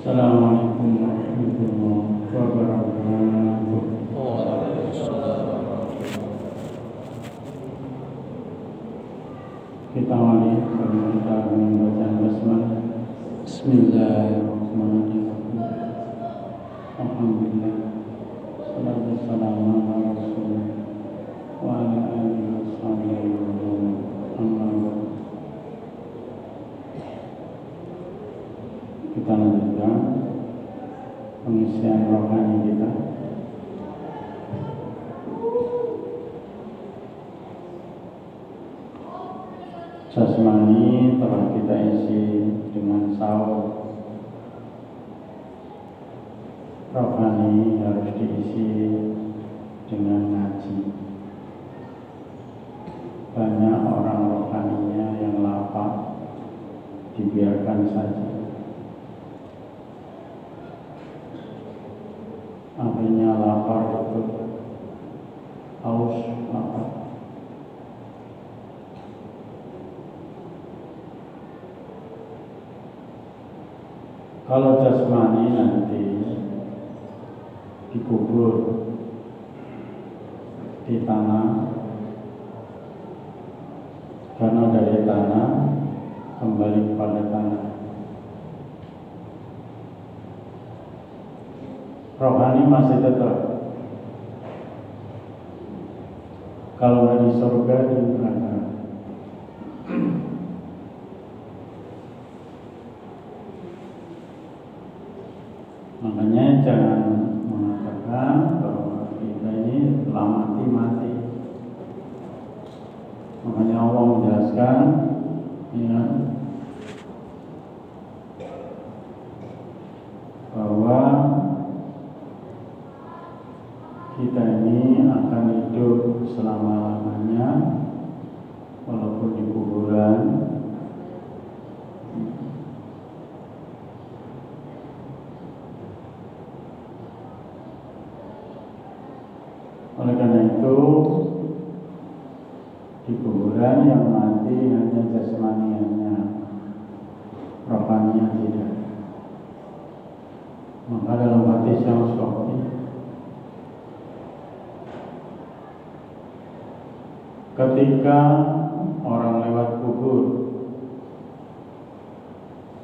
Assalamualaikum warahmatullahi wabarakatuh. Kita awali kita dengan bacaan basmalah. Bismillahirrahmanirrahim. Alhamdulillah. Salatu wassalamu ala Rasulillah wa ala alihi washabihi wa sallam. Amma ba'd. Kita lanjutkan pengisian rohani kita. Jasmani telah kita isi dengan sahur. Rohani harus diisi dengan ngaji. Banyak orang rohaninya yang lapar, dibiarkan saja. Akhirnya lapar itu haus lapar. Kalau jasmani nanti dikubur di tanah, karena dari tanah kembali kepada tanah. Rohani masih tetap. Kalau nggak di surga, di neraka. Makanya jangan mengatakan bahwa kita ini telah mati. Makanya Allah menjelaskan, ya, bahwa kita ini akan hidup selama-lamanya walaupun di kuburan. Oleh karena itu, di kuburan yang mati hanya jasmaniannya, rohaninya tidak. Maka dalam hadis yang sahih, ketika orang lewat kubur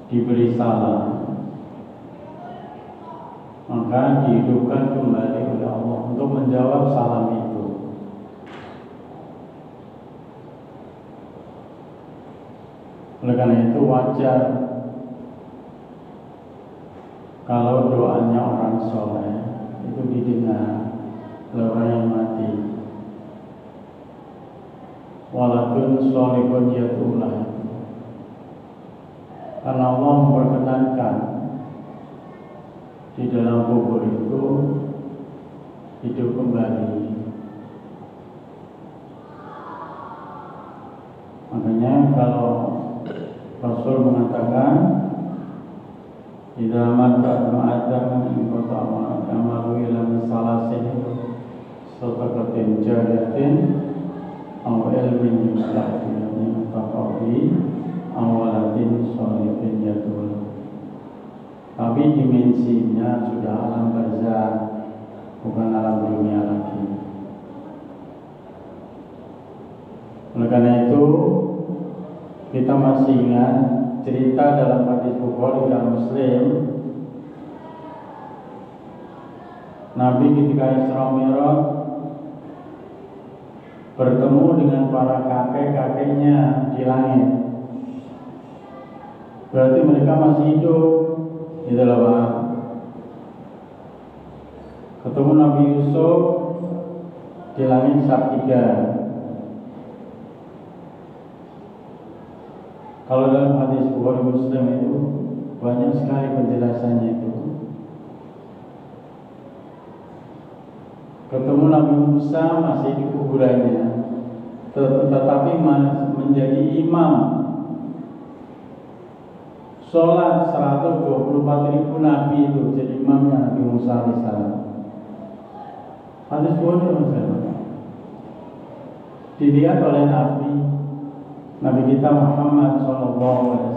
diberi salam, maka dihidupkan kembali oleh Allah untuk menjawab salam itu. Oleh karena itu wajar kalau doanya orang soleh itu didengar oleh orang yang mati. Waladun sholihun yatulah. Karena Allah memperkenankan di dalam kubur itu hidup kembali. Makanya kalau Rasul mengatakan di dalam Adam pertama amalu ilmu salasin sadaqatin jariyatin aw ilmin yustaqbilu taqabi awalatin sholihin yatul. Tapi dimensinya sudah alam barzakh, bukan alam dunia lagi. Oleh karena itu, kita masih ingat cerita dalam hadis Bukhari dan Muslim. Nabi ketika Isra Mi'raj bertemu dengan para kakek-kakeknya di langit. Berarti mereka masih hidup. Itulah Pak. Ketemu Nabi Yusuf di langit Sabtiga. Kalau dalam hadis Bukhari Muslim itu banyak sekali penjelasannya itu. Ketemu Nabi Musa masih di kuburannya, tetapi menjadi imam. Sholat 124.000 Nabi itu jadi imamnya Nabi Musa alaihissalam. Hadis Bukhari Muslim. Dilihat oleh Nabi kita Muhammad SAW.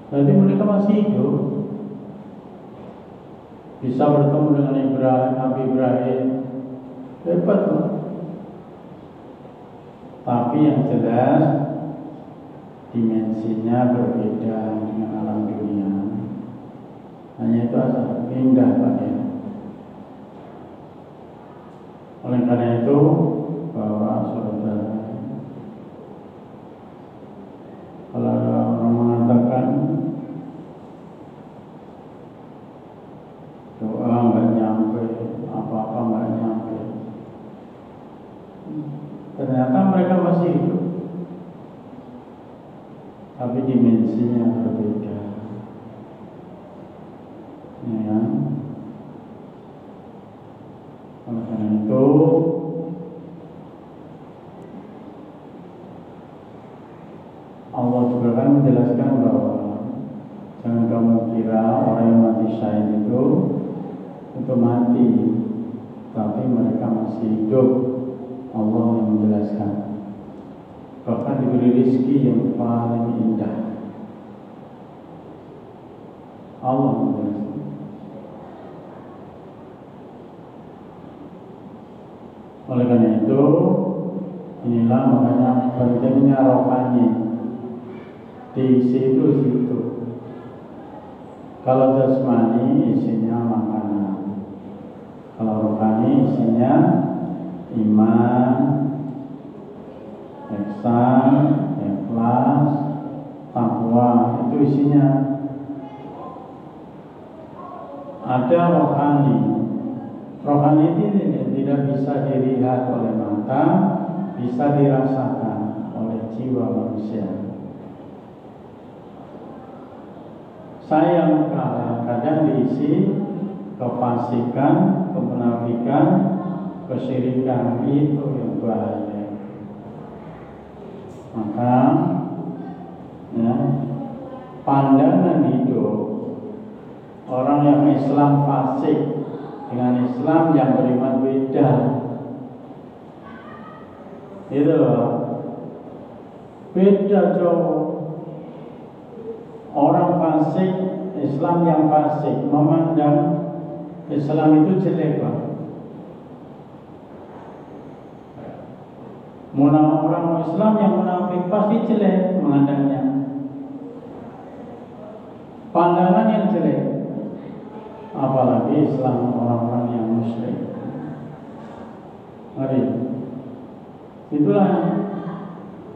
Berarti mereka masih hidup. bisa bertemu dengan Nabi Ibrahim, hebat loh. Tapi yang jelas dimensinya berbeda dengan alam dunia. Hanya itu saja, indah pada. Oleh karena itu, bahwa saudara, kalau orang mengatakan doa nggak nyampe, apa-apa nggak nyampe, ternyata mereka masih hidup, tapi dimensinya berbeda. Ya. Oleh karena itu, Allah juga kan menjelaskan bahwa jangan kamu kira orang yang mati syahid itu mati, tapi mereka masih hidup. Allah yang menjelaskan, bahkan diberi rezeki yang paling indah. Allah menjelaskan. Oleh karena itu, inilah makanya pentingnya rohani. Diisi itu situ. Kalau jasmani isinya makanan, kalau rohani isinya iman, ihsan, ikhlas, takwa, itu isinya. Ada rohani. Rohani ini tidak bisa dilihat oleh mata, bisa dirasakan oleh jiwa manusia. Sayang kadang diisi kefasikan, kemunafikan, kesyirikan, itu yang bahaya. Maka ya, pandangan hidup orang yang Islam fasik dengan Islam yang beriman beda. Itu loh, beda jauh. Orang fasik, Islam yang fasik memandang Islam itu jelek, Pak. Orang Islam yang munafik pasti jelek memandangnya. Pandangan yang jelek. Apalagi Islam orang-orang yang musyrik. Mari. Itulah.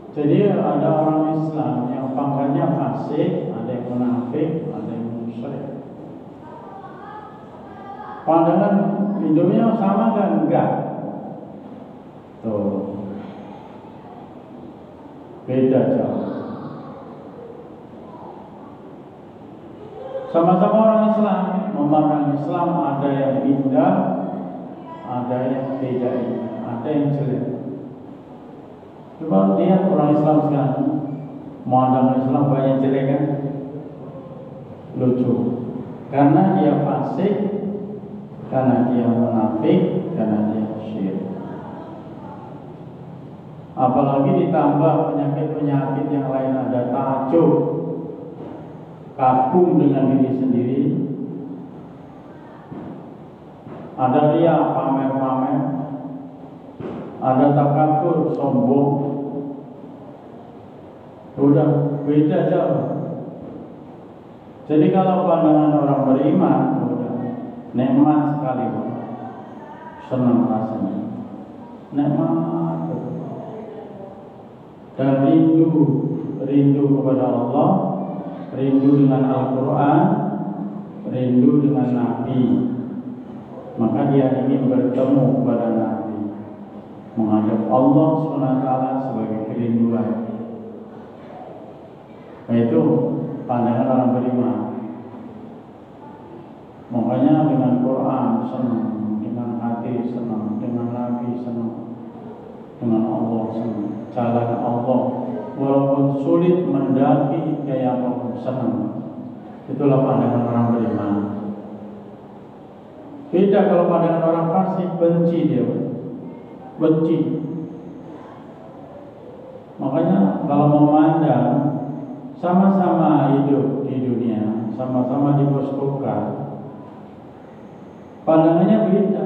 Jadi ada orang Islam yang pangkatnya fasik, ada yang munafik, ada yang musyrik. Pandangan hidupnya sama kan? Enggak. Tuh. Beda jauh. Sama-sama orang Islam, memandang Islam ada yang indah, ada yang tidak indah, ada yang jelek. Coba lihat orang Islam sekarang, memandang Islam banyak jelek kan? Lucu. Karena dia fasik, karena dia munafik, karena dia syirik. Apalagi ditambah penyakit-penyakit yang lain, ada ta'ajub, kagum dengan diri sendiri, ada riya, pamer-pamer, ada takabbur, sombong. Udah beda jauh. Jadi kalau pandangan orang beriman, udah nikmat sekali, senang rasanya, nikmat, dan rindu kepada Allah, rindu dengan Al-Quran, rindu dengan Nabi. Maka dia ingin bertemu kepada Nabi, menghadap Allah SWT sebagai kerinduan. Itu pandangan orang beriman. Makanya dengan Quran senang, dengan hati senang, dengan Nabi senang, dengan Allah senang, jalan Allah walaupun sulit mendaki kayak apapun senang. Itulah pandangan orang beriman. Beda kalau pandangan orang fasik, benci dia, benci. Makanya kalau memandang sama-sama hidup di dunia, sama-sama diboskukan, Pandangannya beda,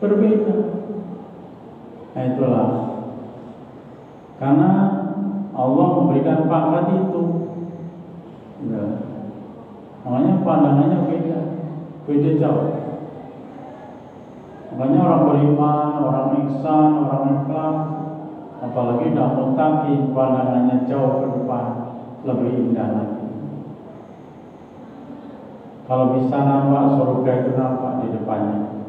berbeda. Nah itulah, karena Allah memberikan pangkat itu, ya. Makanya pandangannya beda, beda jauh. Makanya orang beriman, orang ihsan, orang ikhlas, apalagi dah muttaqin, pandangannya jauh ke depan, lebih indah lagi. Kalau bisa nampak surga itu nampak di depannya.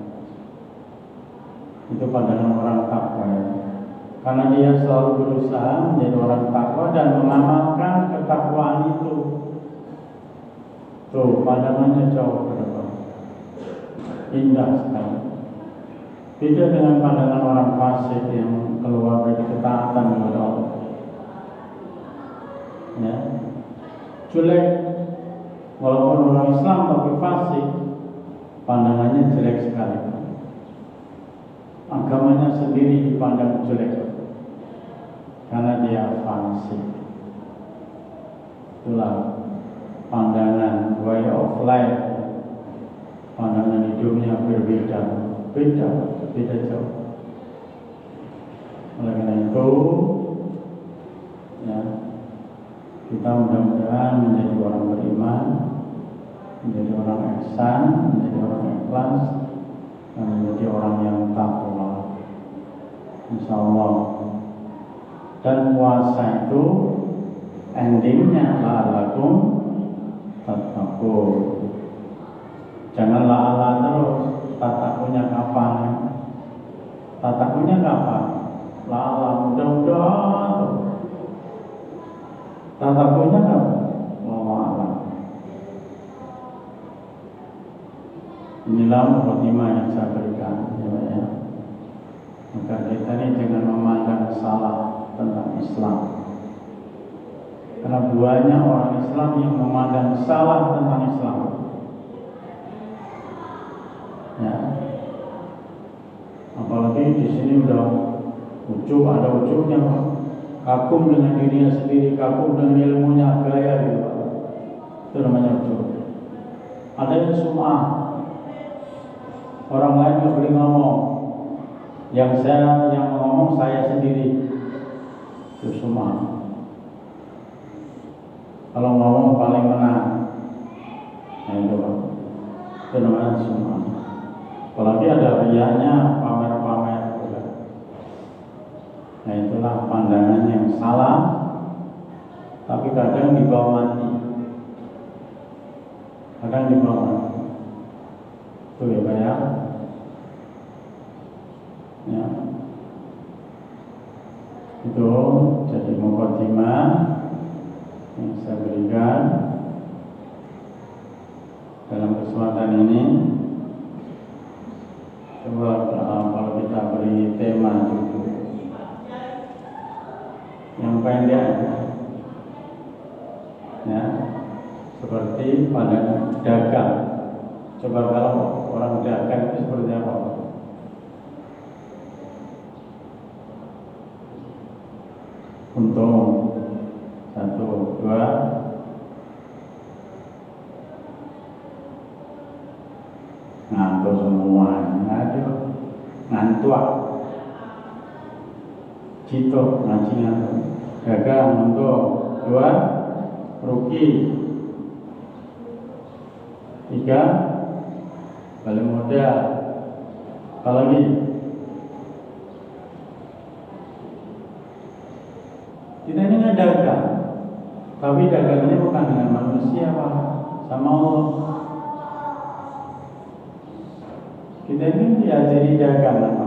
Itu pandangan orang takwa ya. Karena dia selalu berusaha menjadi orang takwa dan mengamalkan ketakwaan itu. Tuh pandangannya jauh ke depan, indah sekali. Beda dengan pandangan orang fasik yang keluar dari ketaatan kepada Allah. Ya, jelek. Walaupun orang Islam tapi fasik, pandangannya jelek sekali. Agamanya sendiri dipandang jelek karena dia fasik. Itulah pandangan way of life, pandangan hidupnya berbeda, beda jauh. Oleh karena itu, ya, kita mudah-mudahan menjadi orang beriman, menjadi orang ihsan, menjadi orang ikhlas, dan menjadi orang yang takwa, insyaallah. Dan puasa itu endingnya la'allakum tattaqun. Jangan la'alla terus, tatakunya kapan? Tatakunya kapan? La'alla mudah-mudahan terus. Tatakunya kapan? La'alla. Inilah mukadimah yang saya berikan, ya. Maka kita ini jangan memandang salah tentang Islam. Karena banyak orang Islam yang memandang salah tentang Islam. Ya. Apalagi di sini udah ada ujungnya, kagum dengan dirinya sendiri, kagum dengan ilmunya, gaya gitu. Itu namanya ujung. Ada yang sum'ah. Orang lain nggak boleh ngomong. Yang ngomong saya sendiri. Itu sum'ah. Kalau ngomong paling menang. Nah itu namanya sum'ah. Apalagi ada riyanya, pamer-pamer. Nah itulah pandangan yang salah, tapi kadang dibawa mati. Kadang dibawa mati. Itu ya Pak ya. Ya. Itu jadi mukadimah yang saya berikan dalam kesempatan ini. Coba kalau kita beri tema cukup yang pendek, ya, seperti pada dagang. Coba kalau orang dagang itu seperti apa? Untung 1, 2, ngantuk semua, ngantuk, gitu, ngaji ngantuk. Dagang untuk 2, rugi. 3, balik modal. Apa lagi? Kita ini nggak dagang, tapi dagangnya bukan dengan manusia Pak, sama Allah. Kita ini diajari dagang apa?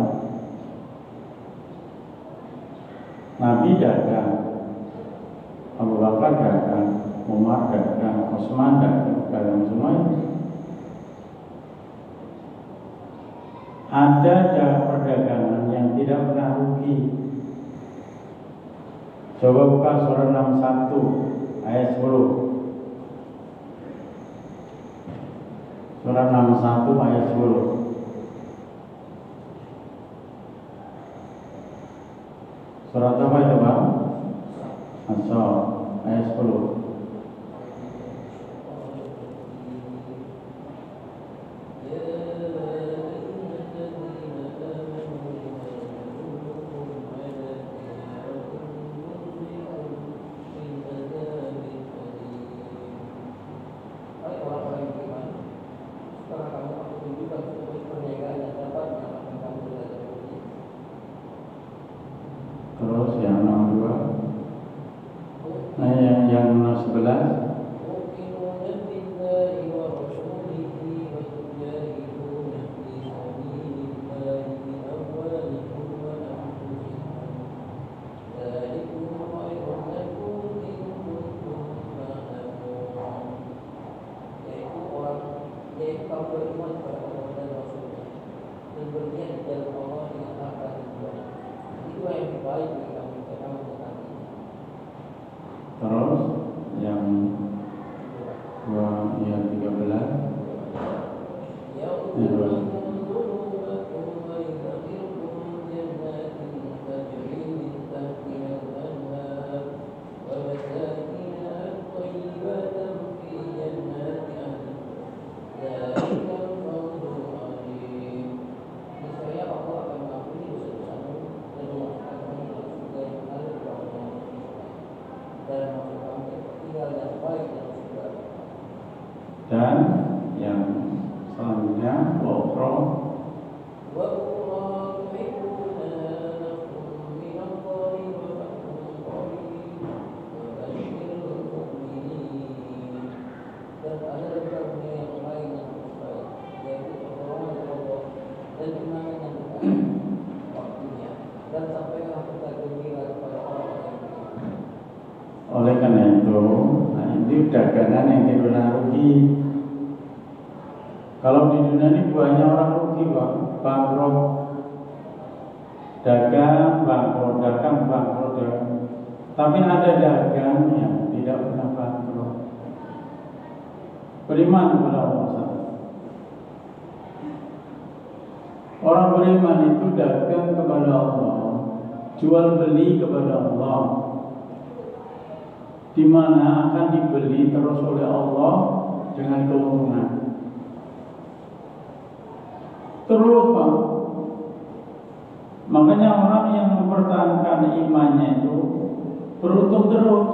Nabi dagang, Abu Bakar dagang, Umar dagang, Utsman dagang semuanya. Ada perdagangan yang tidak pernah rugi. Coba buka surah 61 ayat 10. Surah 61 ayat 10. Surat apa itu Pak? Asy-Syura ayat 10. Terus yang yang 13 dan yang selanjutnya wa'ukhra oleh karena itu, nah ini dagangan yang tidak rugi. Kalau di dunia ini banyak orang rugi, Pak, bangkrut, dagang bangkrut. Tapi ada dagang yang tidak pernah bangkrut. Beriman kepada Allah. Orang beriman itu dagang kepada Allah, jual beli kepada Allah, di mana akan dibeli terus oleh Allah dengan keuntungan. Terus, Pak. Makanya orang yang mempertahankan imannya itu beruntung terus.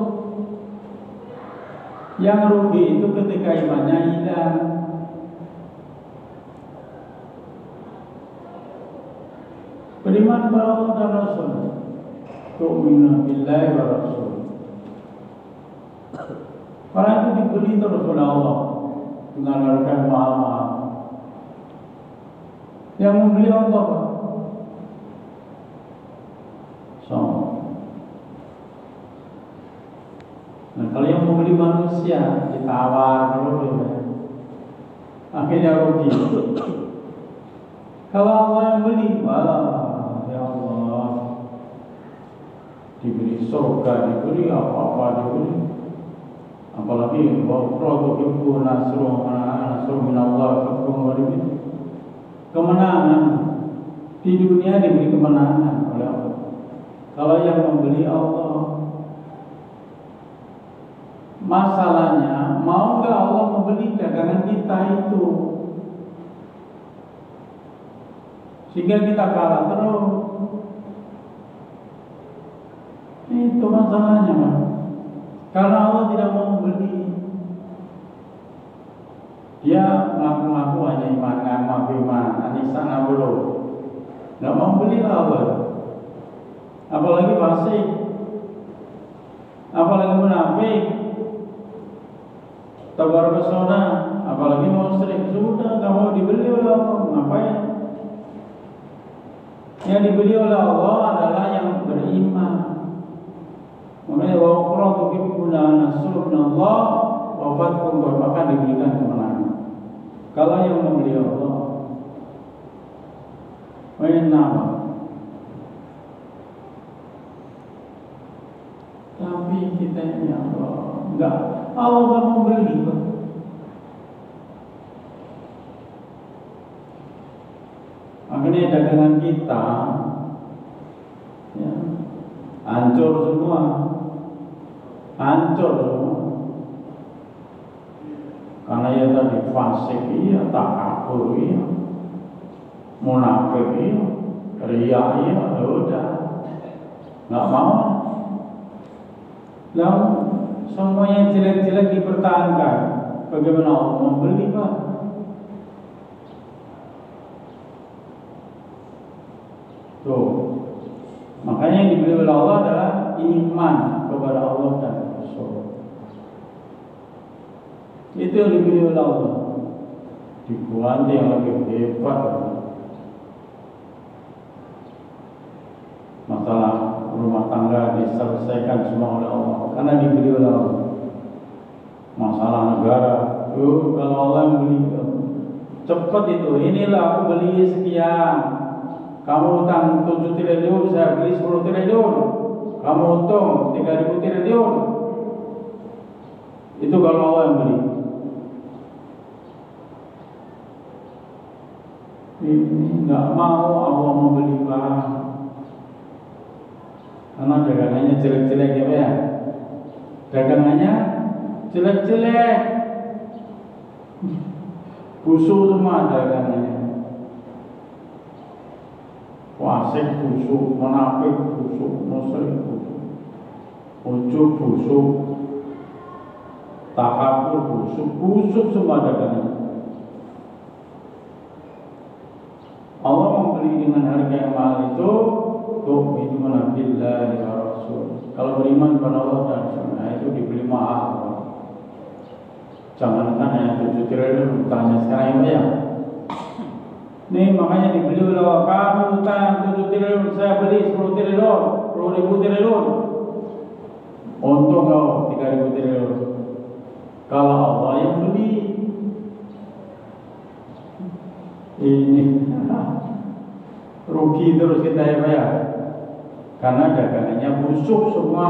Yang rugi itu ketika imannya hilang. Beriman kepada Allah dan Rasul. Tu'minu billahi wa Rasul. Orang itu dibeli terus oleh Allah dengan harga mahal-mahal. Yang membeli Allah, Pak. Nah, kalau yang membeli manusia ditawar dulu, akhirnya rugi. Kalau Allah yang beli, wah, ya Allah, diberi surga, diberi apa-apa, diberi. Apalagi waktu ibu nasru minallah fakum waribin. Kemenangan di dunia diberi kemenangan oleh Allah. Kalau yang membeli Allah, masalahnya mau nggak Allah membeli dagangan kita itu, sehingga kita kalah terus. Itu masalahnya, Pak. Karena Allah tidak mau membeli. Dia ngaku-ngaku hanya iman, anisana belum. Nggak mau beli Allah. Apalagi fasik, apalagi munafik, tabar pesona, apalagi musyrik. Sudah, nggak mau dibeli oleh Allah. Ngapain? Yang dibeli oleh Allah adalah yang beriman. Makanya waqra tuqibuna nasrun Allah wa fatkum, maka diberikan kemenangan. Kalau yang membeli Allah, nama. Tapi kita ini Allah enggak mau beli, Pak. Akhirnya dagangan kita ya, hancur semua. Karena ya tadi fasik, iya, takabur, iya, munafik, iya, riya, iya, udah nggak mau. Lalu semuanya jelek-jelek dipertahankan. Bagaimana Allah membeli, Pak? Tuh, makanya yang dibeli oleh Allah adalah iman kepada Allah dan Rasul. Itu yang dipilih oleh Allah. Dibuat yang lebih hebat. Masalah rumah tangga diselesaikan semua oleh Allah karena dipilih oleh Allah. Masalah negara, kalau Allah yang beli, cepat itu. Inilah aku beli sekian. Kamu utang 7 triliun, saya beli 10 triliun. Kamu untung 3.000 triliun. Itu kalau Allah yang beli. Ini nggak mau Allah membeli barang karena dagangannya jelek-jelek ya. Dagangannya jelek-jelek, busuk semua dagangannya. Wasik busuk, munafik busuk, musyrik busuk, ujub busuk, takabur busuk, busuk semua dagangannya. Allah membeli dengan harga yang mahal itu tu'minuna billahi wa rasul. Kalau beriman kepada Allah dan Rasulnya itu dibeli mahal. Jangankan hanya 7 triliun, utangnya sekarang ya. Nih makanya dibeli oleh Allah. Kamu utang 7 triliun, saya beli 10 triliun, 10.000 triliun. Untung kau 3.000 triliun. Kalau Allah yang beli, ini rugi terus kita ya, karena dagangannya busuk semua,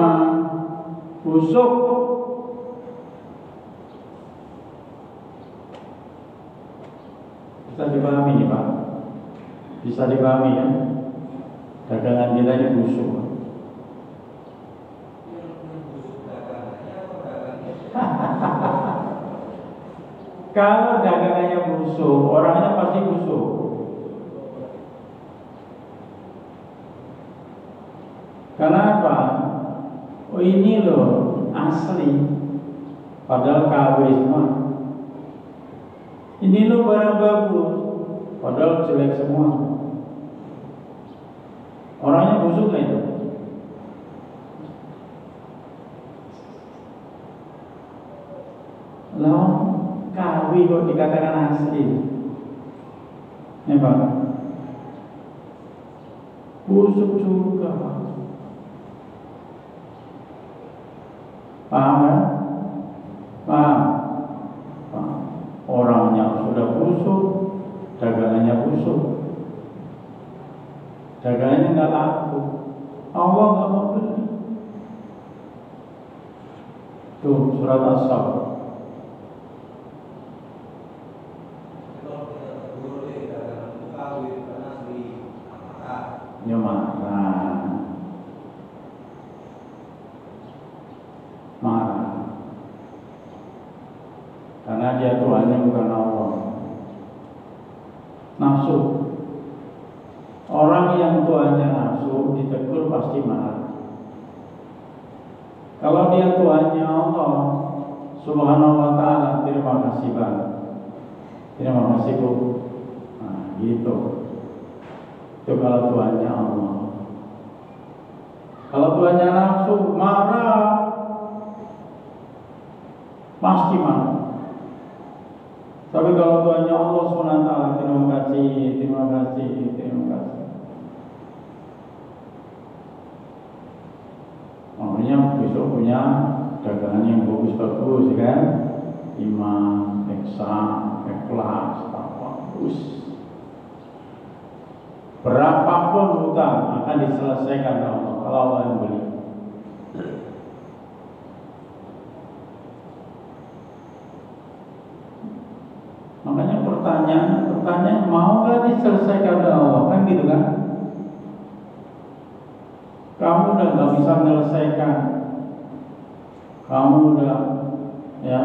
busuk. Bisa dipahami nih Pak, bisa dipahami ya, dagangan kita ini busuk. Kalau dagangannya busuk, orangnya pasti busuk. Kenapa? Oh ini loh asli, padahal KW semua. Ini loh barang bagus, padahal jelek semua. Orangnya busuk nggak itu? Loh, KW kok dikatakan asli? Ya Pak, busuk juga Pak. Paham kan? Paham? Paham. Orangnya sudah busuk, dagangannya busuk, dagangannya nggak laku, Allah nggak mau beli. Tuh surat As-Saff. Ya marah, karena dia Tuhannya bukan Allah. Nafsu. Orang yang Tuhannya nafsu ditegur pasti marah. Kalau dia Tuhannya Allah Subhanahu wa ta'ala, terima kasih Bang, terima kasih Bu. Nah gitu. Itu kalau Tuhannya Allah. Kalau Tuhannya nafsu, marah, pasti marah. Tapi kalau Tuhannya Allah SWT, terima kasih, terima kasih, terima kasih. Makanya besok punya dagangan yang bagus-bagus kan, iman, ihsan, ikhlas, bagus. Berapapun hutang akan diselesaikan oleh Allah kalau Allah yang beli. Makanya pertanyaan mau nggak diselesaikan oleh Allah, kan gitu kan? Kamu udah nggak bisa menyelesaikan, kamu udah ya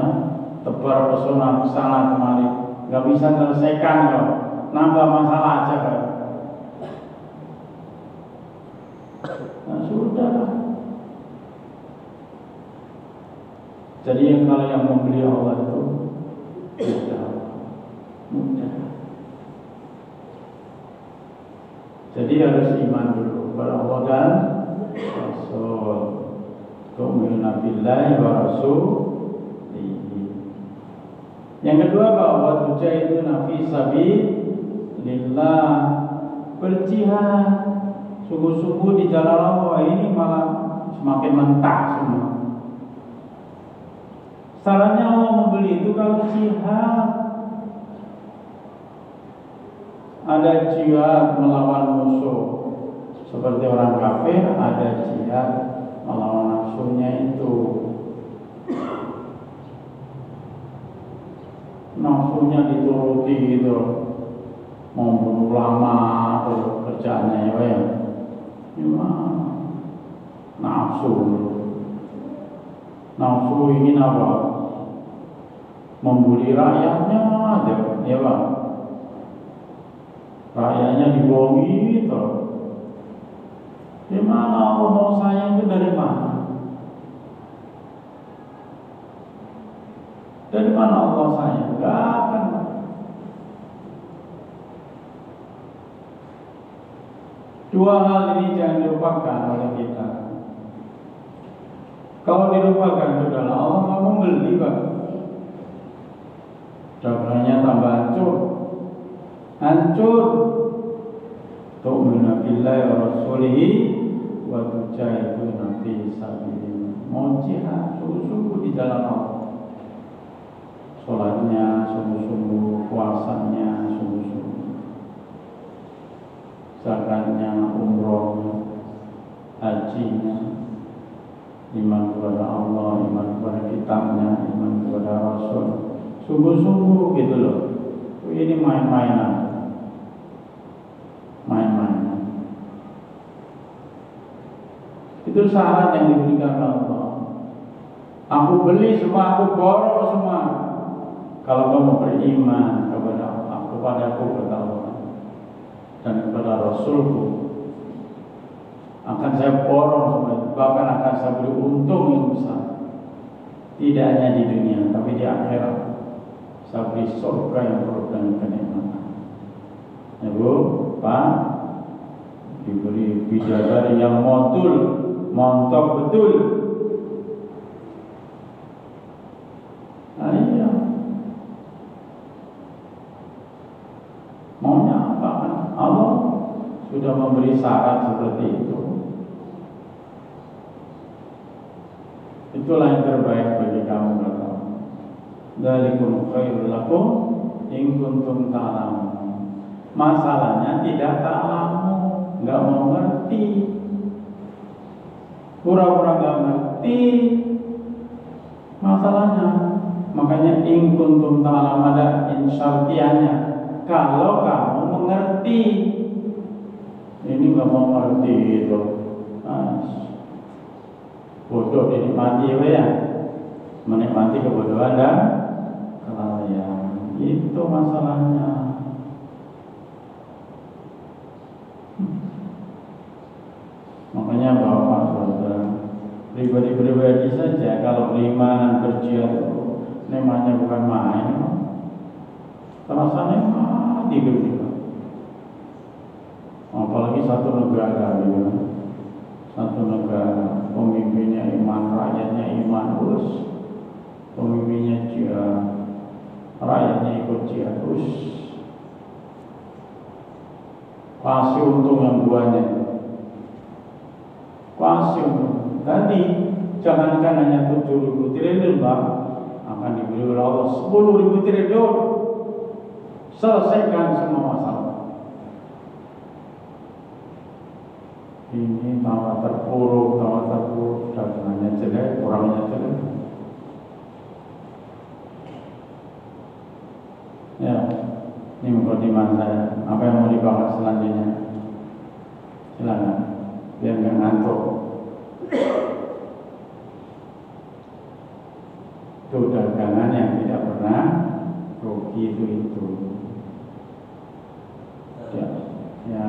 tebar pesona kesana kemari, nggak bisa menyelesaikan kok, nambah masalah aja kan? Nah sudah. Jadi kalau yang membeli Allah itu mudah. Jadi harus iman dulu kepada Allah dan Rasul. Tu'minuna billahi wa rasulihi. Yang kedua bahwa tujahiduna fi sabilillah, berjihad sungguh-sungguh di jalan Allah. Ini malah semakin mentah semua. Salahnya Allah membeli itu kalau jihad. Ada jihad melawan musuh seperti orang kafir, ada jihad melawan nafsunya itu. Nafsunya dituruti gitu, mau bunuh ulama atau kerjaannya ya. Gimana? Nafsu ingin apa? Membuli rakyatnya aja, ya Pak. Rakyatnya dibohongi gitu. Di mana Allah mau sayang itu dari mana? Dari mana Allah sayang? Gak akan. Dua hal ini jangan dilupakan oleh kita. Kalau dilupakan sudahlah, Allah nggak mau beli Pak. Dagangnya tambah hancur. Tu'minu billahi wa rasulihi wa tujahiduna fi sabilillah. Mau jihad sungguh-sungguh di jalan Allah. Sholatnya sungguh-sungguh, puasanya sungguh-sungguh, zakatnya, umrohnya, hajinya, iman kepada Allah, iman kepada kitabnya, iman kepada Rasul, sungguh-sungguh gitu loh. Ini main-mainan. Itu syarat yang diberikan Allah. Aku beli semua, aku borong semua. Kalau kamu beriman kepada Allah, kepadaku, kepada Allah dan kepada Rasulku, akan saya borong semua. Bahkan akan saya beri untung yang besar. Tidak hanya di dunia, tapi di akhirat. Saya beri surga yang penuh dengan kenikmatan. Ya Bu, Pak, diberi bidadari yang montok betul. Nah, iya. Maunya apa kan? Allah sudah memberi syarat seperti itu. Itulah yang terbaik bagi kamu, kata Allah. Dzalikum khairul lakum in kuntum ta'lamun. Masalahnya tidak ta'lamu, enggak mau ngerti. Pura-pura enggak ngerti masalahnya. Makanya in kuntum ta'lamun ada insyartiannya. Kalau kamu mengerti. Ini enggak mau ngerti itu. Bodoh dinikmati ya. Menikmati kebodohan dan kelalaian. Itu masalahnya. Makanya Bapak Saudara, pribadi-pribadi saja kalau beriman berjihad namanya bukan main. Terasa nikmat hidup kita. Apalagi satu negara gitu. Satu negara pemimpinnya iman, rakyatnya iman, terus pemimpinnya jihad, rakyatnya ikut jihad, terus pasti untung yang banyak. Pasti untung. Tadi jangankan hanya 7.000 triliun Pak, akan diberi oleh Allah 10.000 triliun. Selesaikan semua masalah. Ini tambah terpuruk, dagangannya jelek, kurangnya jelek. Ya, ini mukadimah saya. Apa yang mau dibahas selanjutnya? Silakan, biar nggak ngantuk. Itu dagangan yang tidak pernah rugi itu. Ya.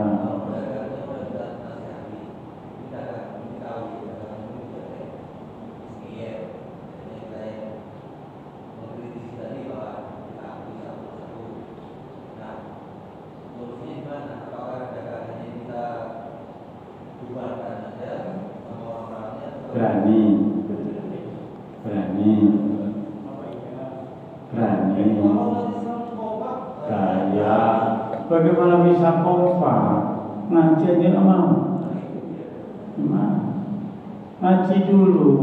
Berani. Bagaimana bisa kompak? Ngaji aja nggak mau. Gimana? Ngaji dulu.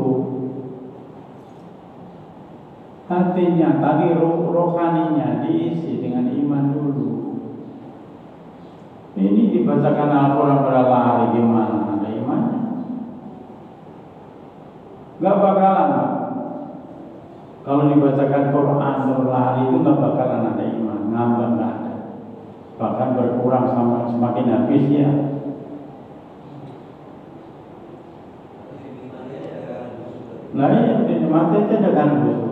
Hatinya, tadi rohaninya diisi dengan iman dulu. Ini dibacakan Al-Quran berlari gimana? Ada imannya? Gak bakalan, Pak. Kalau dibacakan Quran berlari itu gak bakalan ada iman, nambah gak ada. Bahkan berkurang sama semakin habis ya. Nah iya, mati aja dengan busuk.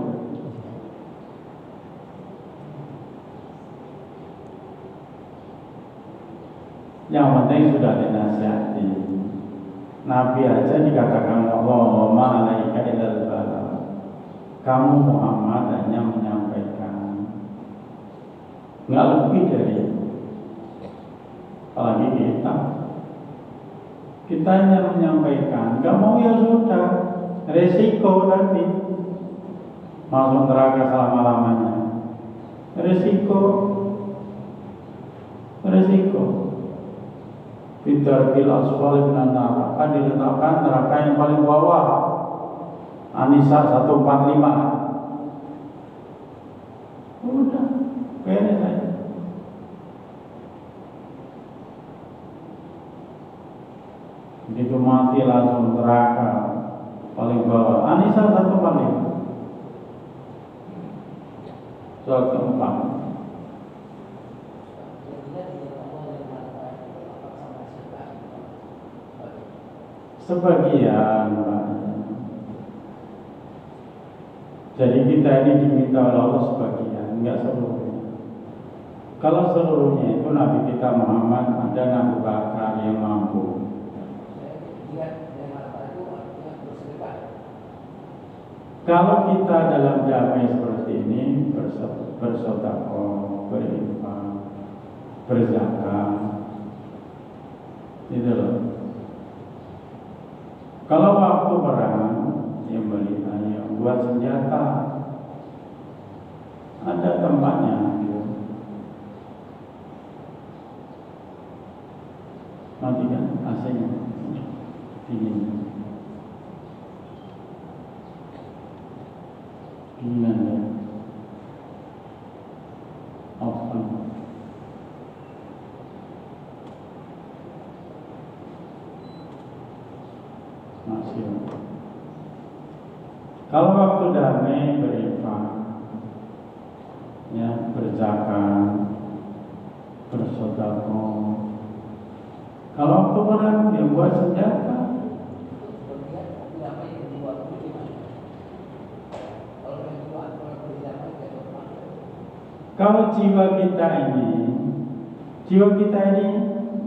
Yang penting sudah dinasihati. Nabi aja dikatakan Allahumma alaika ilal balagh. Kamu Muhammad hanya menyampaikan, nggak lebih dari itu. Apalagi kita hanya menyampaikan. Nggak mau ya sudah, resiko nanti masuk neraka selama-lamanya. Resiko. Fidarbil asfali minan nar, akan diletakkan neraka yang paling bawah. An-Nisa 145. Udah, beres aja. Begitu mati langsung neraka paling bawah. An-Nisa 145. Surat keempat. Sebagian, Pak. Jadi kita ini diminta oleh Allah sebagian, enggak seluruhnya. Kalau seluruhnya itu Nabi kita Muhammad ada Abu Bakar yang mampu. Kalau kita dalam damai seperti ini bersedekah, berinfak, berzakat, itu loh. Kalau waktu perang yang beli yang buat senjata ada tempatnya. Matikan AC-nya, dingin ya. Off on. Masih. Kalau waktu damai berinfak, ya, berzakat, bersedekah. Kalau waktu perang dia buat senjata. Kalau jiwa kita ini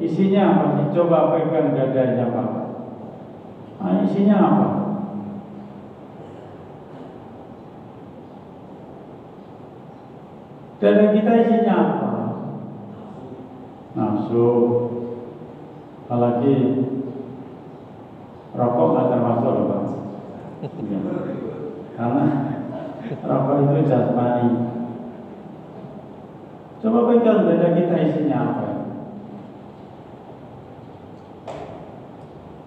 isinya apa sih? Coba pegang dadanya Pak. Isinya apa? Dada kita isinya apa? Nafsu. Apalagi rokok nggak termasuk loh Pak. Karena rokok itu jasmani. Coba pegang dada kita isinya apa?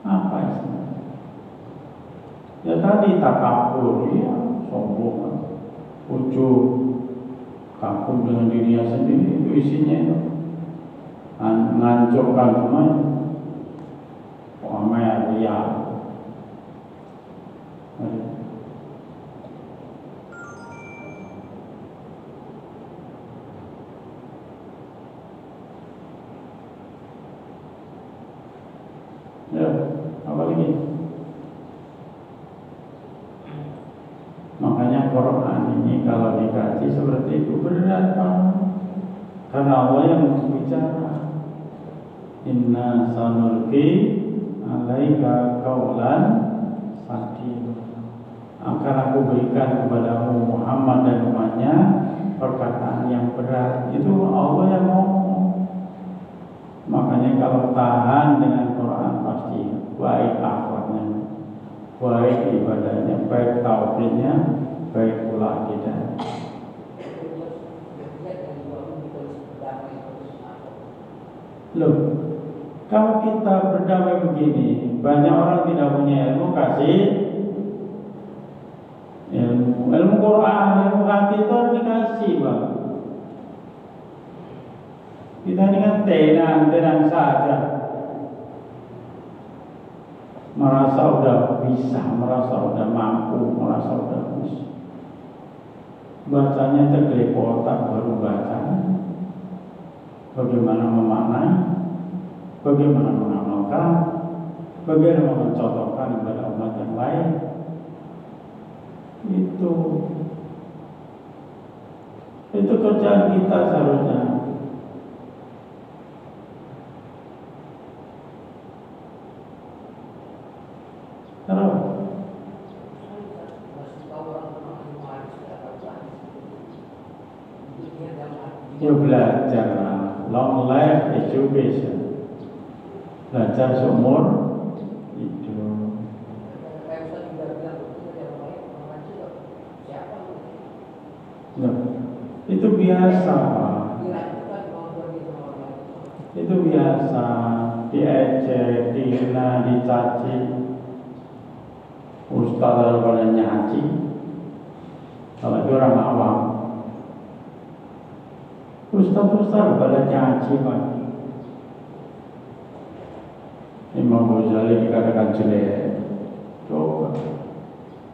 Apa isinya? Ya tadi takabur, ya, sombong, ujub, kagum dengan dirinya sendiri, itu isinya itu menghancurkan semuanya. Pamer, ria. Ya, apa lagi? Makanya Quran ini kalau dikaji seperti itu berat Pak. Karena Allah yang berbicara. Inna sanulqi alaika qaulan sadid. Akan aku berikan kepadamu Muhammad dan umatnya perkataan yang berat. Itu Allah yang ngomong. Makanya kalau tahan dengan Quran pasti baik akhlaknya, baik ibadahnya, baik tauhidnya, baik pula akidahnya. Loh, kalau kita berdamai begini, banyak orang tidak punya ilmu, kasih ilmu Quran, ilmu hati itu harus dikasih, Bang. Kita ini kan tenang saja, merasa udah bisa, merasa udah mampu, merasa udah bisa. Bacanya tergelepotan baru baca. Bagaimana memaknai, bagaimana mengamalkan, bagaimana mencontohkan kepada umat yang lain. Itu kerjaan kita seharusnya. Terus ya belajar, long life education, belajar seumur hidup. Nah, itu biasa, itu biasa, diejek, dihina, dicaci. Ustaz daripada nyaci, kalau orang awam. Ustaz daripada nyaci, Pak. Imam Ghazali dikatakan jelek. Coba,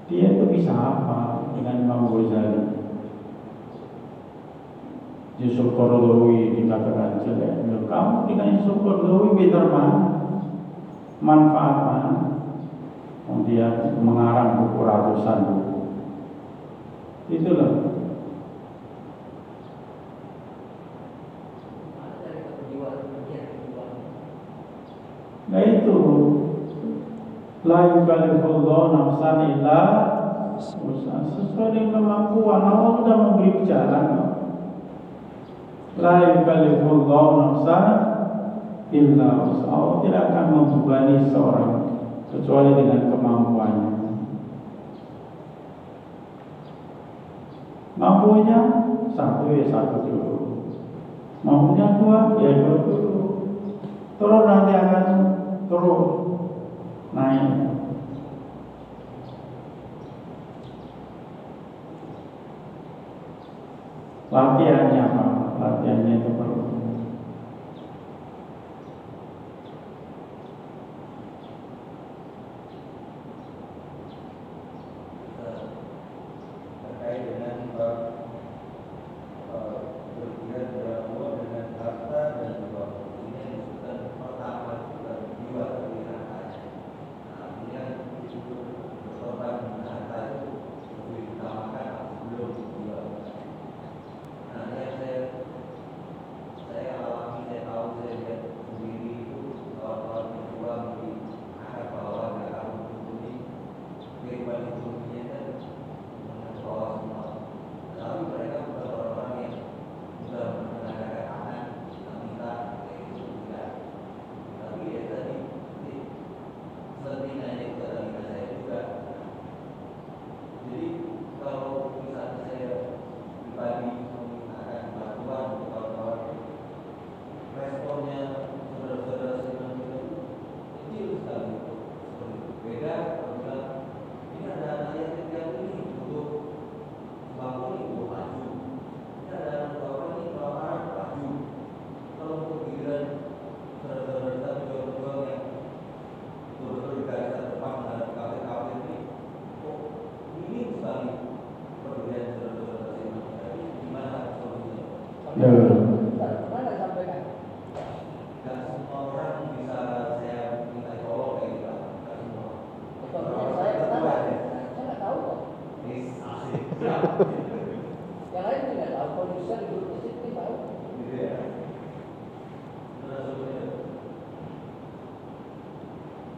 dia itu bisa apa dengan Imam Ghazali? Yusuf Qaradawi dikatakan jelek. Kamu dengan Yusuf Qaradawi beda manfaat mana? Dia mengarang buku ratusan buku. Itulah. Nah itu, la yukallifullahu nafsan illa wus'aha, sesuai dengan kemampuan. Allah sudah memberi jalan. La yukallifullahu nafsan illa wus'aha. Allah tidak akan membebani seorang kecuali dengan kemampuannya. Mampunya satu ya satu dulu, mampunya dua ya dua dulu. Terus nanti akan terus naik. Latihannya apa? Latihannya itu perlu.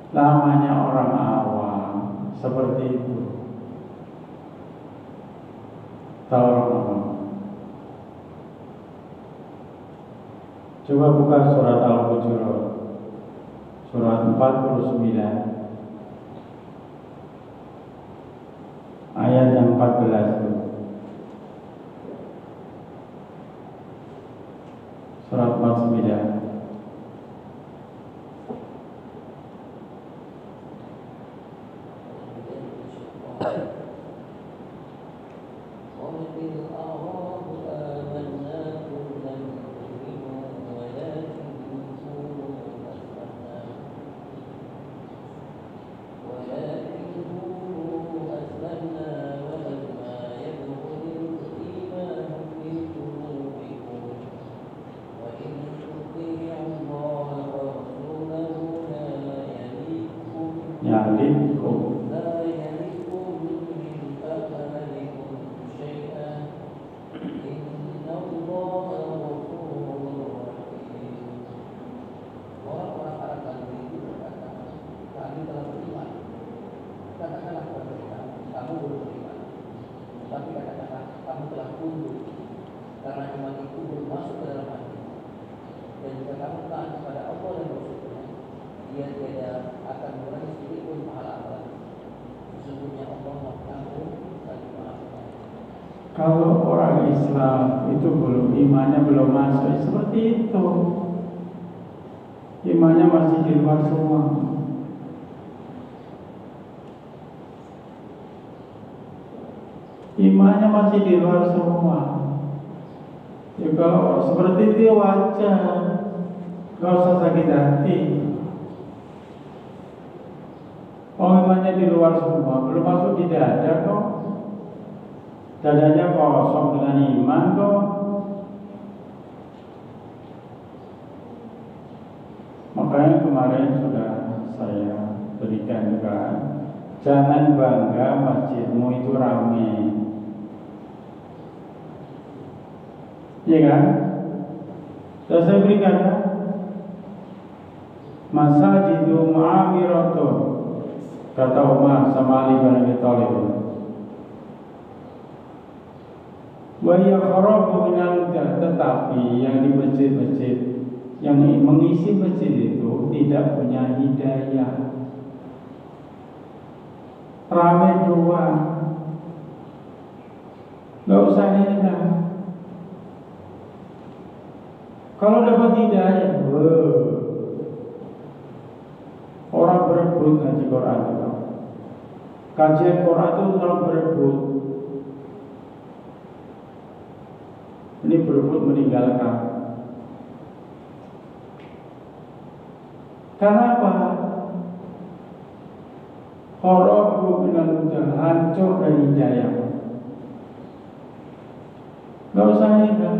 Namanya orang awam seperti itu. Tahu orang awam. Coba buka surat Al-Hujurat, surat 49, ayat yang 14 itu. Surat 49. yalikum. لا يلدكم من أحدكم شيئا إن الله غفور رحيم. Orang-orang Arab tadi itu berkata, kami telah beriman. Katakanlah kepada mereka, kamu belum beriman. Tapi katakanlah, kamu telah tunduk. Karena iman itu belum masuk ke dalam hati. Dan jika kamu taat kepada Allah dan Rasulnya, Dia tidak akan mengurangi sedikit pun pahala amalan. Sesungguhnya Allah Maha Pengampun lagi Maha Penyayang. Kalau orang Islam itu belum imannya belum masuk seperti itu, imannya masih di luar semua. Imannya masih di luar semua. Ya kalau seperti itu wajar, nggak usah sakit hati. Oh, imannya di luar semua, belum masuk di dada kok. Dadanya kosong dengan iman kok. Makanya kemarin sudah saya berikan juga, jangan bangga masjidmu itu ramai. Iya kan? Sudah saya berikan kan? Masajidu mu'amiratun, kata Umar sama Ali bin Abi Thalib. Wa yakhrabu minal huda, tetapi yang di masjid-masjid yang mengisi masjid itu tidak punya hidayah. Ramai doang, nggak usah enak. Kalau dapat hidayah, orang berebut ngaji Quran itu. Kajian Quran itu orang berebut. Ini berebut meninggalkan. Kenapa? Kharabu minal huda, hancur dari hidayah. Gak usah hebat.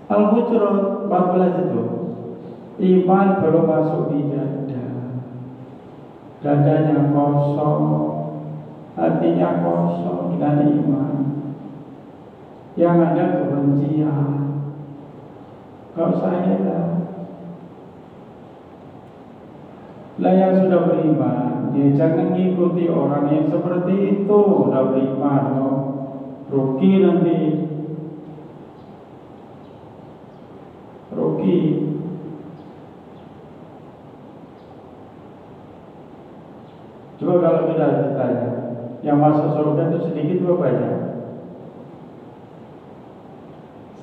Al-Hujurat 14 itu, iman baru masuk di dada. Dadanya kosong, hatinya kosong dengan iman. Yang ada kebencian. Gak usah hebat. Lah yang sudah beriman, ya jangan ngikuti orang yang seperti itu. Udah beriman kok, rugi nanti. Rugi. Coba kalau kita ditanya, yang masuk surga itu sedikit atau banyak?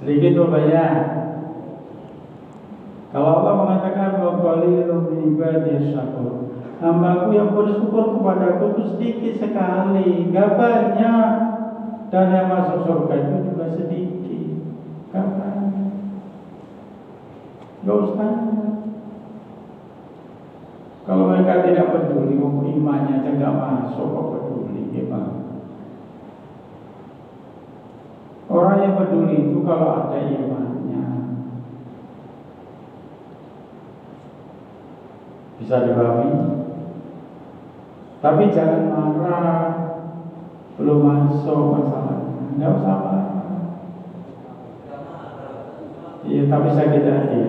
Sedikit atau banyak? Kalau Allah mengatakan bahwa qalilun min ibadiy syakur, hambaku yang bersyukur kepadaku itu sedikit sekali, gak banyak. Dan yang masuk surga itu juga sedikit, gak banyak. Gak usah. Kalau mereka tidak peduli, imannya aja gak masuk, kok peduli gimana? Orang yang peduli itu kalau ada imannya. Bisa dipahami? Tapi jangan marah, belum masuk masalahnya. Nggak usah marah. Iya, tapi sakit hati.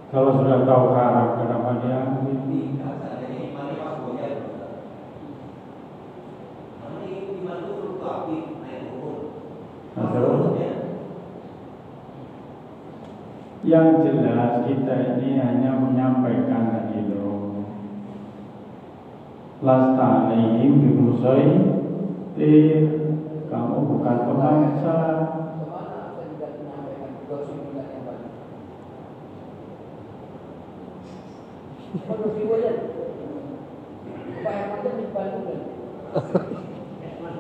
Kalau sudah tahu haram, kenapa dia ambil? Yang jelas kita ini hanya menyampaikan tadi loh. Lasta alaihim bimusaitir, kamu bukan pemaksa. Kemana saya tidak menyampaikan gosip-gosip yang banyak? Gosip aja. Pak Herman kan dibantu kan? Herman,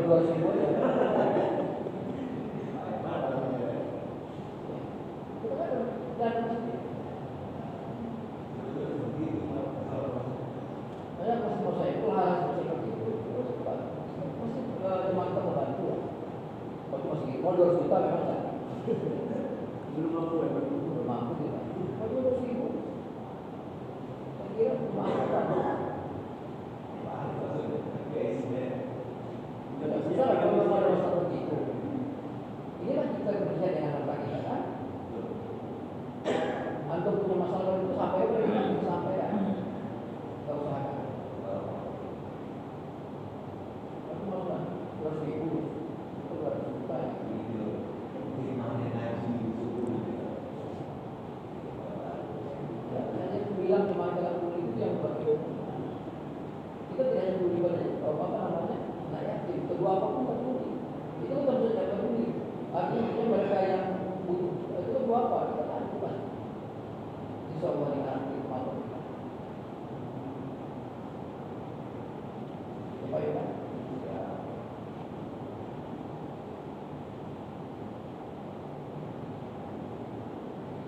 gosip aja.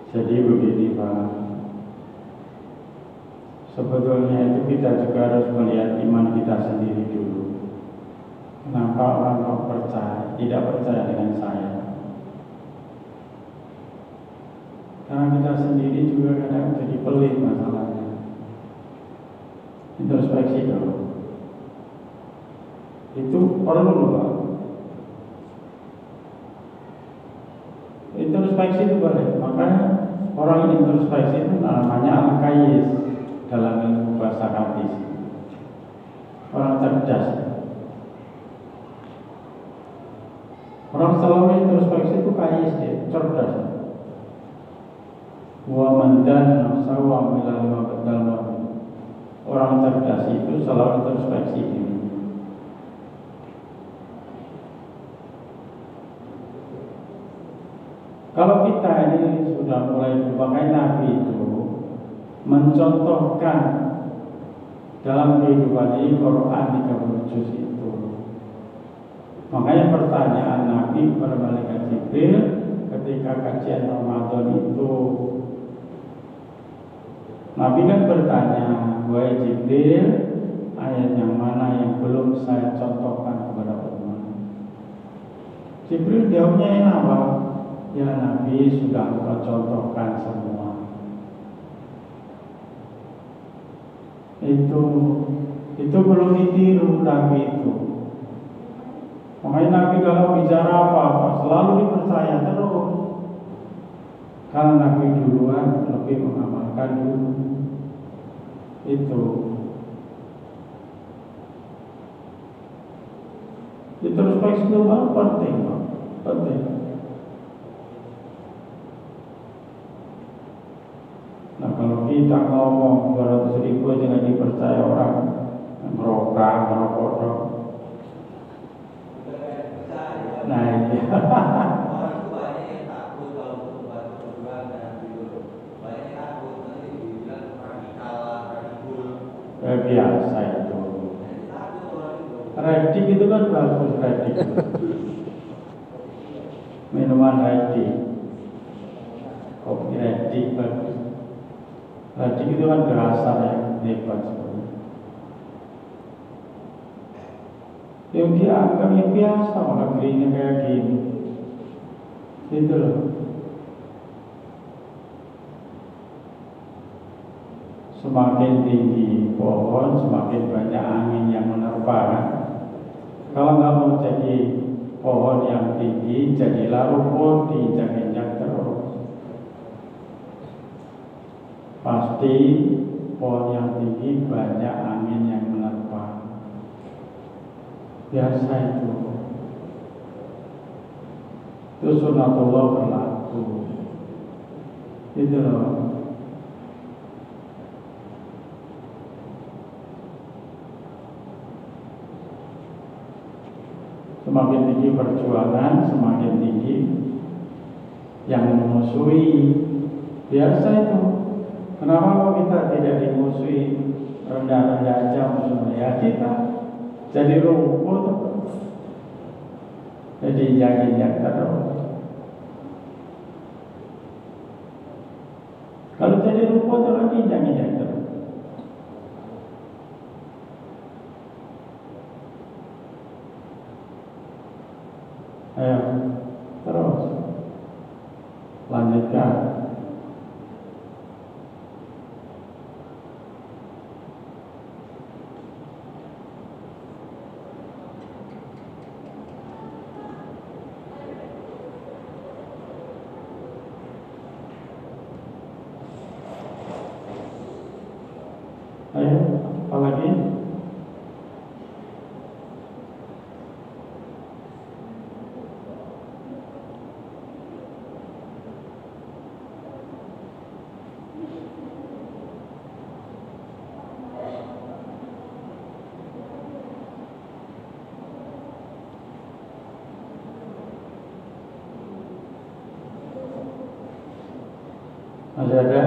Jadi begini Pak, sebetulnya itu kita juga harus melihat iman kita sendiri dulu. Kenapa orang kok percaya, tidak percaya dengan saya? Karena kita sendiri juga kadang jadi pelit masalahnya. Introspeksi dulu. Itu perlu loh Pak. Introspeksi itu boleh, makanya orang introspeksi itu namanya al-kayis dalam ilmu bahasa hadis. Orang cerdas. Orang selalu introspeksi itu kayis dia, cerdas. Wa man dana nafsahu wa amila lima badal ma'ruf. Orang cerdas itu selalu introspeksi diri. Kalau kita ini sudah mulai memakai Nabi itu mencontohkan dalam kehidupan ini Quran 30 juz itu. Makanya pertanyaan Nabi kepada malaikat Jibril ketika kajian Ramadan itu, Nabi kan bertanya, wahai Jibril, ayat yang mana yang belum saya contohkan kepada umat? Jibril jawabnya ini apa? Ya Nabi sudah engkau contohkan semua. Itu belum ditiru Nabi itu. Makanya Nabi kalau bicara apa-apa selalu dipercaya terus. Karena Nabi duluan lebih mengamalkan dulu. Itu introspeksi itu penting, penting. Nah kalau kita ngomong 200.000 aja nggak dipercaya orang, ngerokok. Nah iya. Orang itu banyak yang takut kalau membuat perjuangan gitu. Banyak yang takut nanti dibilang radikal lah, radikul. Biasa itu. Redik itu kan bagus, redik. Minuman redik, kopi redik bagus. Redik itu kan berasa yang hebat sebenarnya. Yang dianggap yang biasa, orang negerinya kayak gini. Itu loh. Semakin tinggi pohon, semakin banyak angin yang menerpa. Kalau nggak mau jadi pohon yang tinggi, jadilah rumput diinjak-injak terus. seperti pohon yang tinggi banyak angin yang menerpa. Biasa itu sunatullah berlaku. Itu loh. Semakin tinggi perjuangan, semakin tinggi yang memusuhi. Biasa itu. Kenapa kita tidak dimusuhi? Rendah-rendah aja musuhnya. Ya kita jadi rumput, jadi injak-injak terus. Kalau jadi rumput lagi injak-injak terus. Ayo, terus lanjutkan. Ayo, apa lagi? Masih ada?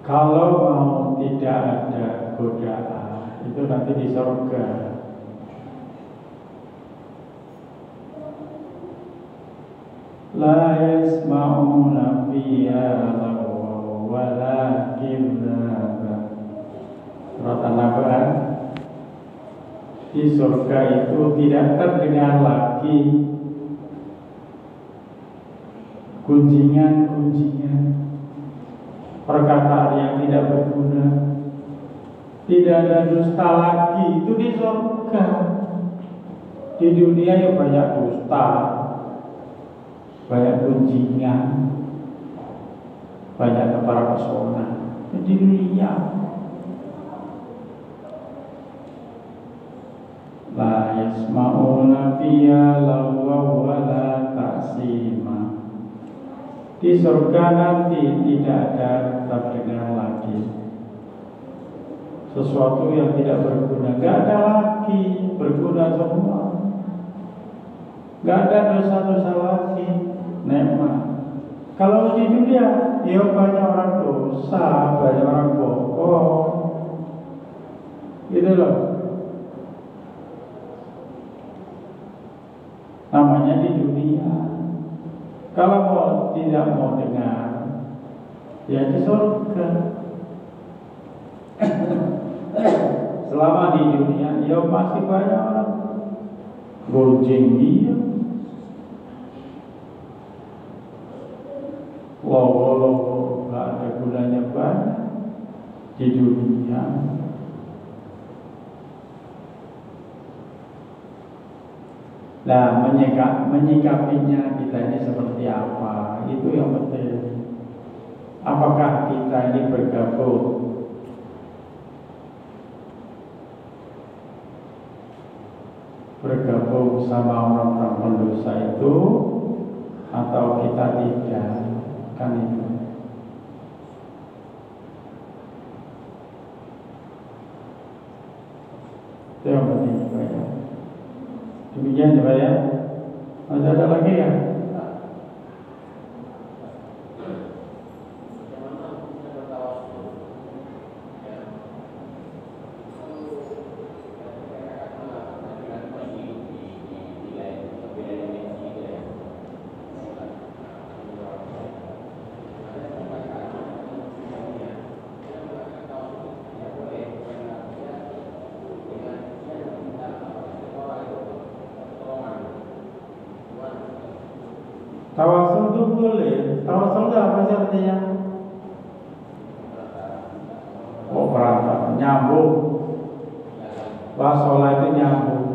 Kalau mau tidak ada godaan, itu nanti di surga. La yasma'una fiha lagwa wala kidhaba. Surat An-Naba. Di surga itu tidak terdengar lagi gunjingan-gunjingan, perkataan yang tidak berguna. Tidak ada dusta lagi. Itu di surga. Di dunia ya banyak dusta, banyak gunjingan, banyak kepala pesona. Di dunia la yasma'una fiha lagwa wala ta'sima. Di surga nanti tidak ada terdengar lagi sesuatu yang tidak berguna. Gak ada lagi, berguna semua. Gak ada dosa-dosa lagi. Nikmat. Kalau di dunia, ya banyak orang dosa, banyak orang bohong. Gitu loh. Namanya di dunia. Kalau tidak mau dengar, ya di surga. Selama di dunia, ya masih banyak orang gonjing dia, logo nggak ada gunanya banyak di dunia. Nah, menyikapinya kita ini seperti apa? Itu yang penting. Apakah kita ini bergabung sama orang-orang pendosa itu, atau kita tidak? Kan itu. Itu yang penting ya. Demikian ya. Masih ada lagi ya? itu boleh. Tawasul itu apa sih artinya? Oh, perantara, nyambung. Wasolah itu nyambung.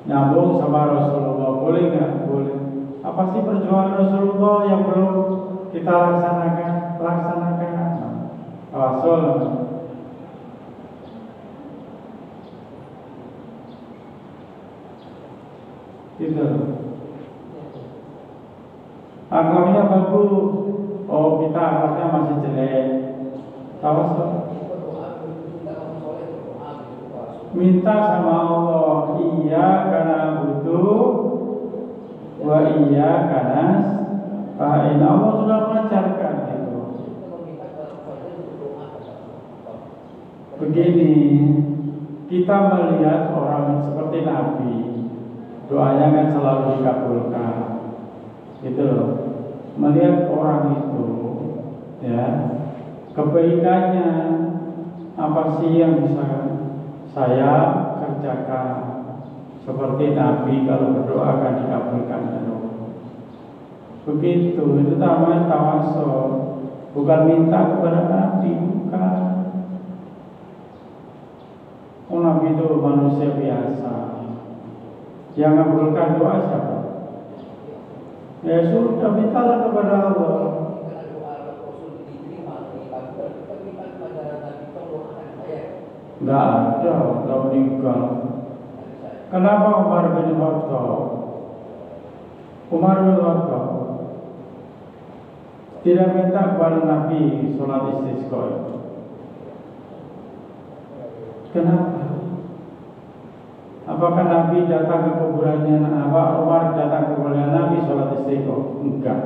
Nyambung sama Rasulullah, boleh nggak? Boleh. Apa sih perjuangan Rasulullah yang belum kita laksanakan? Tawasul. Gitu. Akhlaknya bagus. Oh, kita akhlaknya masih jelek. Tawasul. Minta sama Allah, iya karena butuh, wa iya karena fa'in. Allah sudah mengajarkan itu. Begini, kita melihat orang seperti Nabi, doanya kan selalu dikabulkan, gitu loh. Melihat orang itu, ya, kebaikannya apa sih yang bisa saya kerjakan? Seperti Nabi kalau berdoa akan dikabulkan Allah. Begitu, itu namanya tawasul. Bukan minta kepada Nabi, bukan. Oh, Nabi itu manusia biasa. Yang mengabulkan doa siapa? Ya sudah, mintalah kepada Allah. Enggak ada, enggak meninggal. Kenapa Umar bin Khattab? Umar bin Khattab tidak minta kepada Nabi sholat istisqa. Kenapa? Apakah Nabi datang ke kuburannya? Apa Umar datang ke kuburannya Nabi sholat istisqa? Enggak.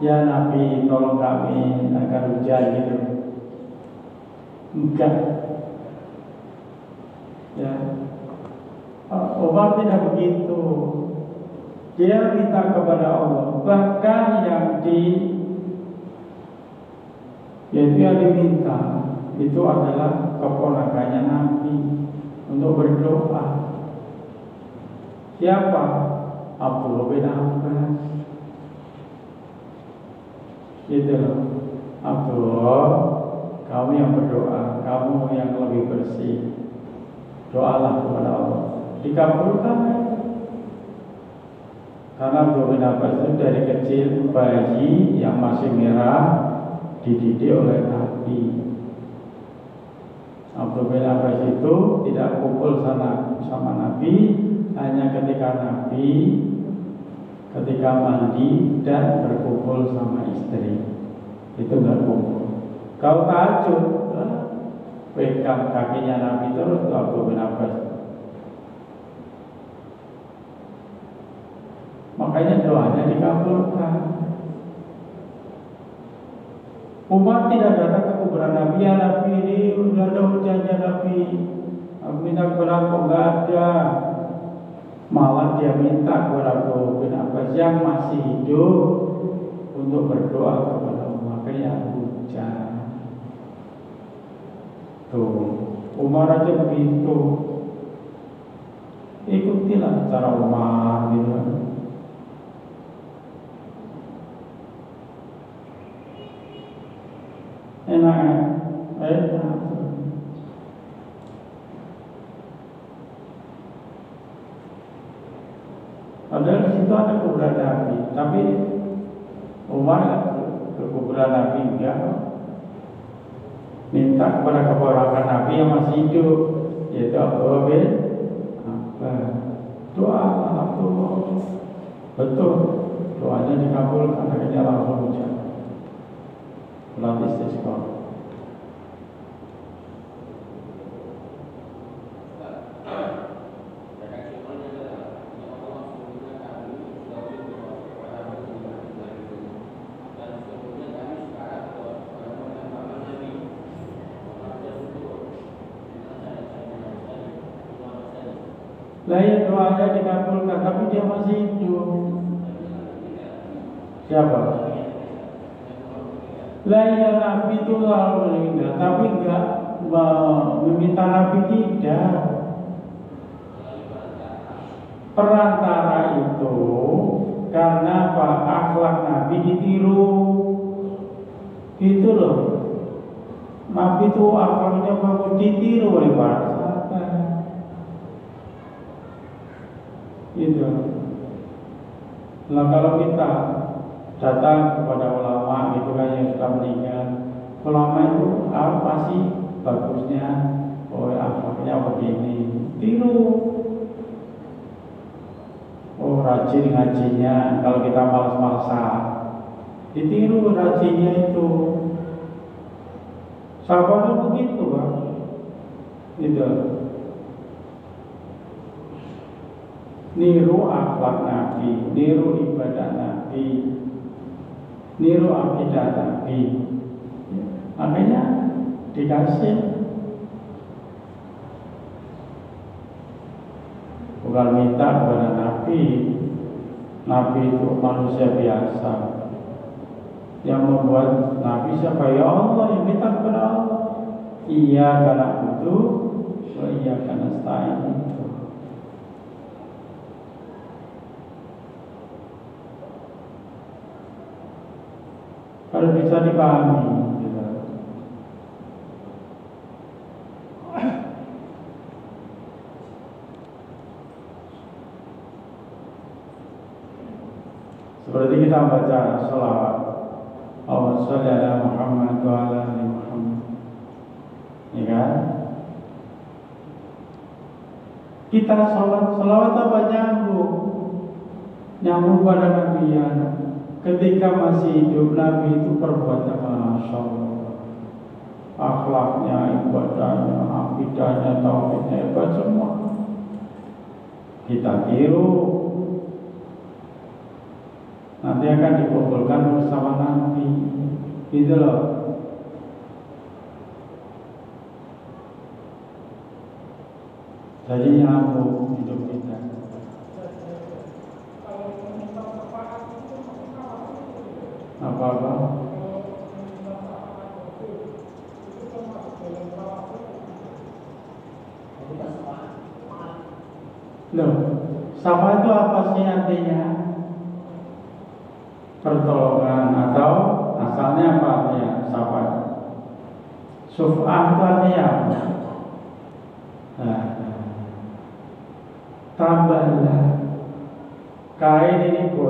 Ya Nabi, tolong kami agar hujan gitu. Enggak. Ya, Umar tidak begitu. Dia minta kepada Allah. Bahkan yaitu yang diminta itu adalah keponakannya Nabi untuk berdoa. Siapa? Abdullah bin Abbas. Gitu loh. Abdullah, kamu yang berdoa, kamu yang lebih bersih. Doalah kepada Allah, dikabulkan. Karena Abdullah bin Abbas itu dari kecil bayi yang masih merah dididik oleh Nabi. Abdullah bin Abbas itu tidak kumpul sama Nabi hanya ketika mandi dan berkumpul sama istri. Itu nggak kumpul. Kau tahajud, pegang kakinya Nabi terus tuh Abdullah bin Abbas. Makanya doanya dikabulkan. Umar tidak datang ke kuburan Nabi. Ya Nabi, ini udah ada hujannya Nabi. Aku minta kepada aku, nggak ada. Malah dia minta kepada Abdullah bin Abbas yang masih hidup untuk berdoa kepada Allah. Makanya hujan. Tuh, Umar aja begitu. Ikutilah cara Umar gitu. Enak. Padahal di situ ada kuburan Nabi, tapi Umar ke kuburan Nabi enggak. Minta kepada keponakan Nabi yang masih hidup, yaitu Abdullah bin Abbas. Doa Abdullah, betul, doanya dikabulkan, akhirnya langsung hujan. Sholat istisqa. Lah ya doanya dikabulkan, tapi dia masih hidup. Siapa? Lah ya Nabi itu lalu meninggal, tapi enggak meminta Nabi tidak. perantara itu karena apa? Akhlak Nabi ditiru. Gitu loh. Nabi itu akhlaknya bagus ditiru oleh para sahabat. Gitu. Nah kalau kita datang kepada ulama gitu kan yang sudah meninggal, ulama itu apa sih bagusnya? Oh akhlaknya begini, tiru. Oh rajin ngajinya, kalau kita malas-malasan, ditiru rajinnya itu. Sahabatnya begitu kan, gitu. Niru akhlak Nabi, niru ibadah Nabi, niru akidah Nabi. Makanya dikasih. Bukan minta kepada Nabi. Nabi itu manusia biasa. Yang membuat Nabi siapa? Ya Allah, yang minta kepada Allah. Iya karena butuh, iya karena nasta'in. Harus bisa dipahami gitu. Seperti kita baca sholawat, Allahumma sholli ala Muhammad wa ala ali Muhammad, ya kan? Kita sholawat apa nyambung pada Nabi ya. Ketika masih hidup Nabi itu perbuatan Masya Allah, akhlaknya, ibadahnya, akidahnya, tauhidnya hebat semua. Kita tiru, nanti akan dikumpulkan bersama Nabi, gitu loh. Jadi nyambung hidup kita. Apa-apa? Loh, sama itu apa sih artinya? Pertolongan atau asalnya apa artinya? Sahabat. Suf'ah itu artinya apa? Nah, tambahlah. Kain ini